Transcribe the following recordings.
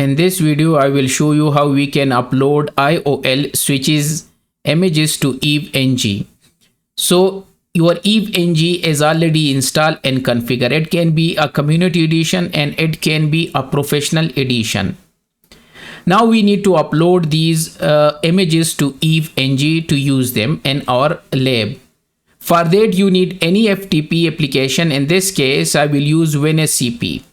In this video I will show you how we can upload IOL switches images to EVE-NG. So your EVE-NG is already installed and configured. It can be a community edition and it can be a professional edition. Now we need to upload these images to EVE-NG to use them in our lab. For that you need any FTP application. In this case I will use WinSCP.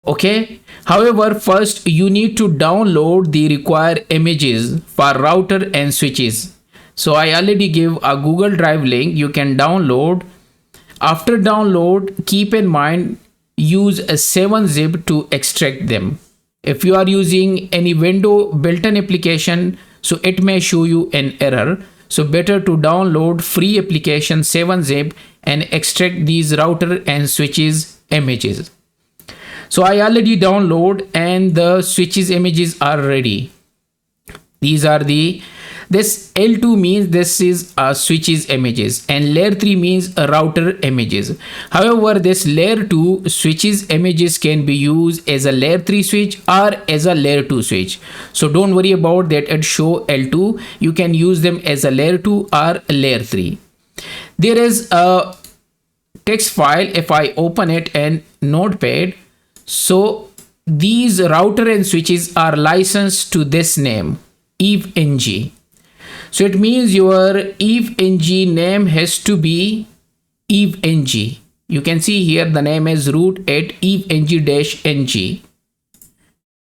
Okay, however, first you need to download the required images for router and switches. So I already give a Google Drive link. You can download. After download, keep in mind use a 7-zip to extract them. If you are using any window built-in application, so it may show you an error. So better to download free application 7-zip and extract these router and switches images. So I already download and the switches images are ready. These are this L2 means this is switches images and layer 3 means router images. However, this layer 2 switches images can be used as a layer 3 switch or as a layer 2 switch. So don't worry about that it show L2. You can use them as a layer 2 or a layer 3. There is a text file. If I open it in Notepad, so these router and switches are licensed to this name, EVE-NG. So it means your EVE-NG name has to be EVE-NG. You can see here the name is root at EVE-NG-NG.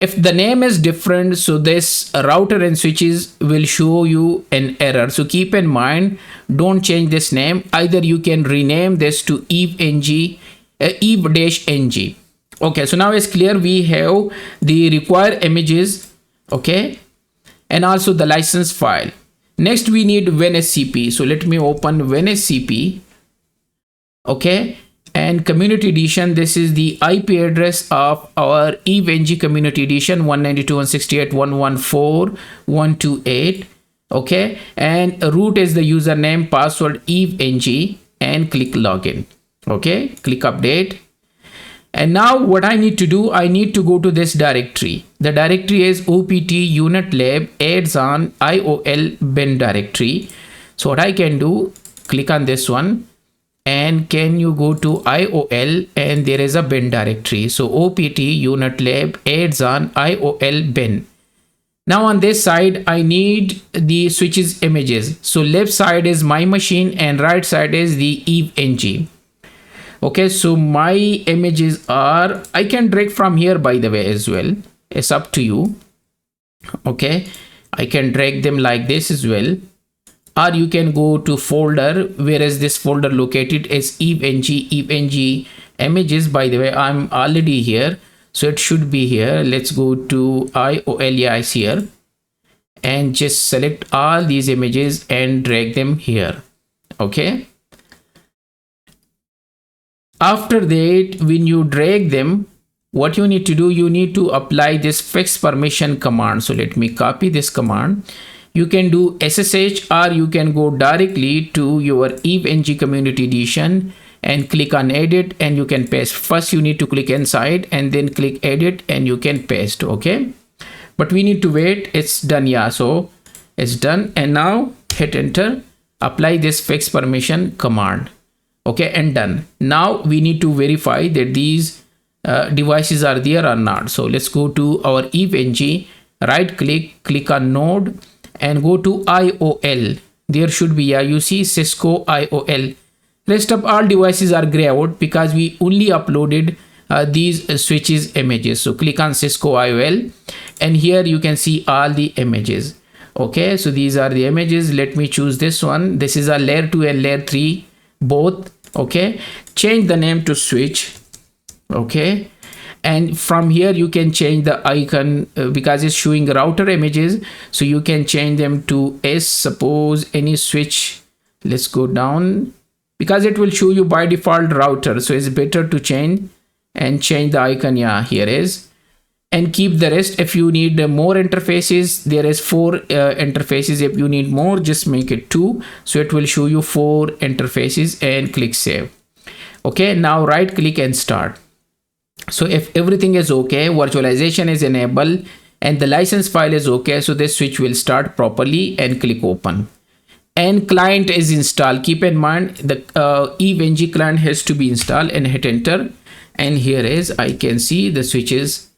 If the name is different, so this router and switches will show you an error. So keep in mind, don't change this name. Either you can rename this to EVE-NG, EVE-NG. Okay, so now it's clear we have the required images, okay, and also the license file. Next we need WinSCP. So let me open WinSCP, okay, and community edition. This is the IP address of our EVE-NG community edition 192.168.114.128, okay, and root is the username, password EVE-NG, and click login. Okay, click update. And now what I need to do, I need to go to this directory. The directory is opt unit lab adds on IOL bin directory. So what I can do, click on this one and can you go to IOL and there is a bin directory. So opt unit lab adds on IOL bin. Now on this side, I need the switches images. So left side is my machine and right side is the EVE-NG. Okay, so my images are, I can drag from here by the way as well. It's up to you. Okay, I can drag them like this as well. Or you can go to folder. Where is this folder located? Is EVE-NG, EVE-NG images. By the way, I'm already here. So it should be here. Let's go to IOL. Yeah, it's here. And just select all these images and drag them here. Okay. After that, when you drag them, what you need to do, you need to apply this fix permission command. So let me copy this command. You can do SSH or you can go directly to your EVE-NG community edition and click on edit and you can paste. First you need to click inside and then click edit and you can paste. Okay, but we need to wait. It's done. Yeah, so it's done. And now hit enter, apply this fix permission command. Okay, and done. Now we need to verify that these devices are there or not. So let's go to our EVE-NG, right click, click on node and go to IOL. There should be, yeah, you see Cisco IOL. Rest of all devices are gray out because we only uploaded these switches images. So click on Cisco IOL and here you can see all the images. Okay, so these are the images. Let me choose this one. This is a layer 2 and layer 3 both. Okay, change the name to switch. Okay, and from here you can change the icon because it's showing router images, so you can change them to S. Suppose any switch, let's go down because it will show you by default router, so it's better to change and change the icon. Yeah, here is, and keep the rest. If you need more interfaces, there is 4 interfaces. If you need more, just make it 2, so it will show you 4 interfaces and click save. Okay, now right click and start. So if everything is okay, virtualization is enabled and the license file is okay, so this switch will start properly and click open. And client is installed. Keep in mind the EVE-NG client has to be installed and hit enter. And here is, I can see the switch is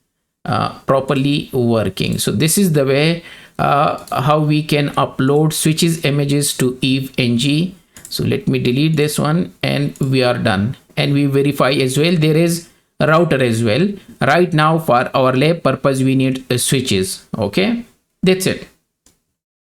properly working. So this is the way how we can upload switches images to EVE-NG. So let me delete this one and we are done. And we verify as well. There is a router as well. Right now for our lab purpose we need switches. Okay, that's it.